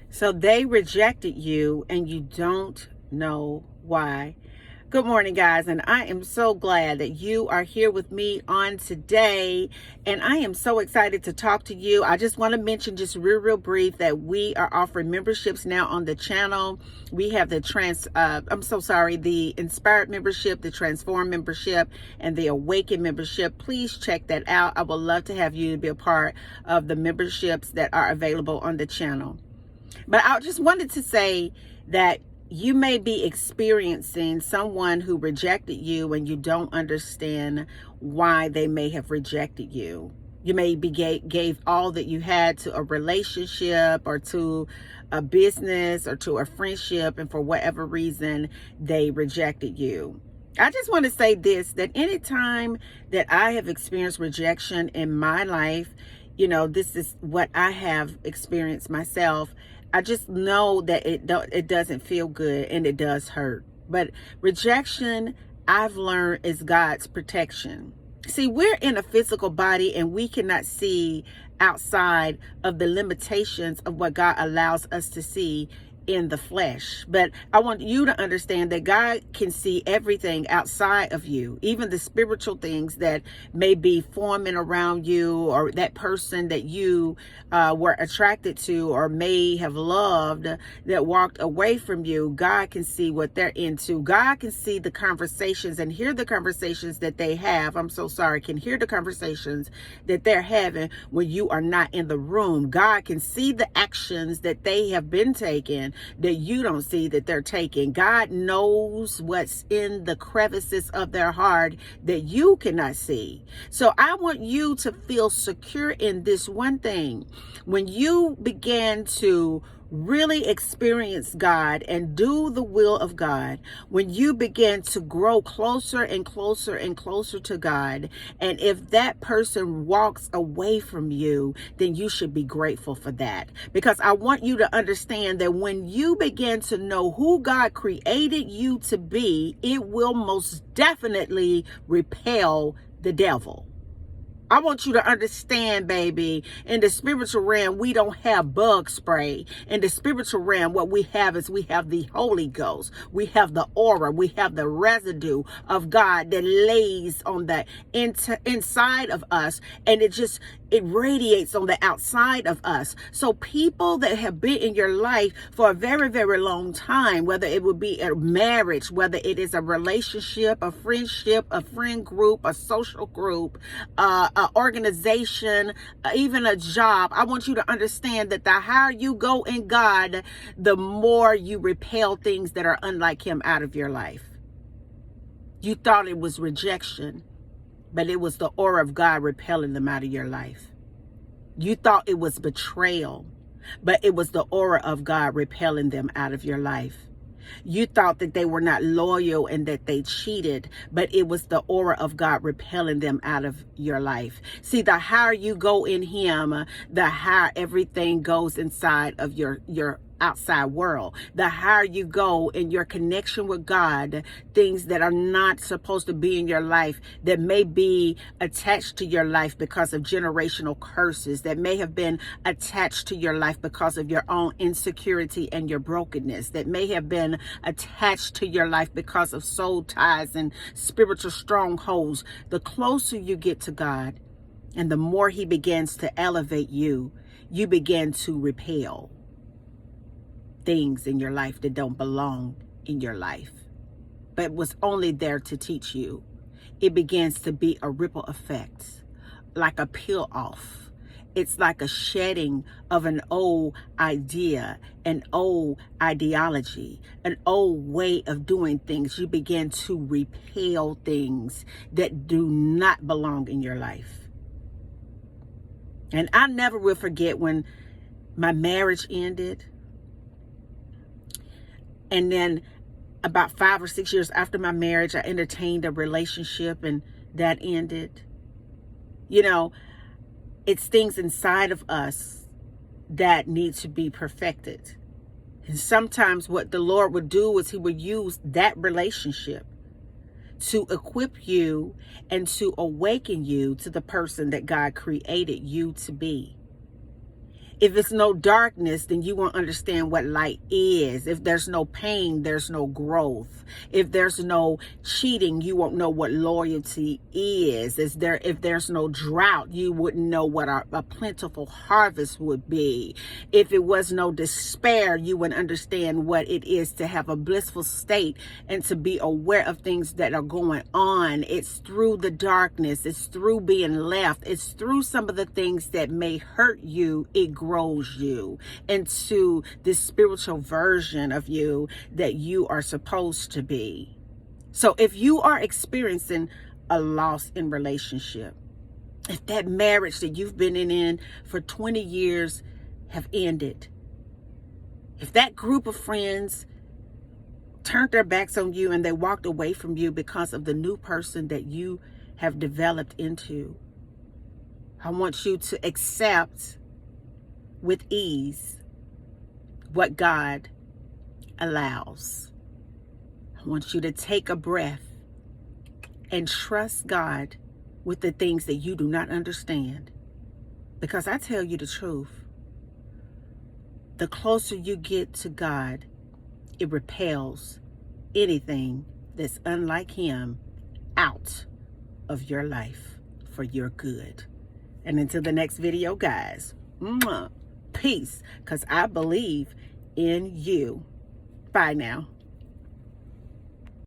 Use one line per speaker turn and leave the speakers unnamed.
So they rejected you and you don't know why. Good morning, guys, and I am so glad that you are here with me on today, and I am so excited to talk to you. I just want to mention just real brief that we are offering memberships now on the channel. We have the the Inspired membership, the Transform membership, and the Awaken membership. Please check that out. I would love to have you be a part of the memberships that are available on the channel. But I just wanted to say that you may be experiencing someone who rejected you and you don't understand why they may have rejected you. You may be gave all that you had to a relationship or to a business or to a friendship, and for whatever reason, they rejected you. I just want to say this, that anytime that I have experienced rejection in my life, this is what I have experienced myself. I just know that it doesn't feel good and it does hurt. But rejection, I've learned, is God's protection. See, we're in a physical body and we cannot see outside of the limitations of what God allows us to see in the flesh. But I want you to understand that God can see everything outside of you, even the spiritual things that may be forming around you, or that person that you were attracted to or may have loved that walked away from you. God can see what they're into. God can see the conversations and hear the conversations that they have. Can hear the conversations that they're having when you are not in the room. God can see the actions that they have been taking that you don't see that they're taking. God knows what's in the crevices of their heart that you cannot see. So I want you to feel secure in this one thing. When you begin to really experience God and do the will of God, when you begin to grow closer and closer and closer to God, and if that person walks away from you, then you should be grateful for that. Because I want you to understand that when you begin to know who God created you to be, it will most definitely repel the devil. I want you to understand, baby, in the spiritual realm, we don't have bug spray. In the spiritual realm, what we have is we have the Holy Ghost. We have the aura. We have the residue of God that lays on the inside of us, and it radiates on the outside of us. So people that have been in your life for a very, very long time, whether it would be a marriage, whether it is a relationship, a friendship, a friend group, a social group, an organization, even a job, I want you to understand that the higher you go in God, the more you repel things that are unlike Him out of your life. You thought it was rejection, but it was the aura of God repelling them out of your life. You thought it was betrayal, but it was the aura of God repelling them out of your life. You thought that they were not loyal and that they cheated, but it was the aura of God repelling them out of your life. See, the higher you go in Him, the higher everything goes inside of your outside world. The higher you go in your connection with God, things that are not supposed to be in your life, that may be attached to your life because of generational curses, that may have been attached to your life because of your own insecurity and your brokenness, that may have been attached to your life because of soul ties and spiritual strongholds. The closer you get to God and the more He begins to elevate you, you begin to repel things in your life that don't belong in your life, but was only there to teach you. It begins to be a ripple effect, like a peel off. It's like a shedding of an old idea, an old ideology, an old way of doing things. You begin to repel things that do not belong in your life. And I never will forget when my marriage ended. And then about 5 or 6 years after my marriage, I entertained a relationship and that ended. It's things inside of us that need to be perfected. And sometimes what the Lord would do is He would use that relationship to equip you and to awaken you to the person that God created you to be. If it's no darkness, then you won't understand what light is. If there's no pain, there's no growth. If there's no cheating, you won't know what loyalty is. If there's no drought, you wouldn't know what a plentiful harvest would be. If it was no despair, you would understand what it is to have a blissful state and to be aware of things that are going on. It's through the darkness. It's through being left. It's through some of the things that may hurt you. It grows you into this spiritual version of you that you are supposed to be. So if you are experiencing a loss in relationship, if that marriage that you've been in for 20 years have ended, if that group of friends turned their backs on you and they walked away from you because of the new person that you have developed into, I want you to accept with ease what God allows. I want you to take a breath and trust God with the things that you do not understand. Because I tell you the truth, the closer you get to God, it repels anything that's unlike Him out of your life for your good. And until the next video, guys, peace, because I believe in you. Bye now.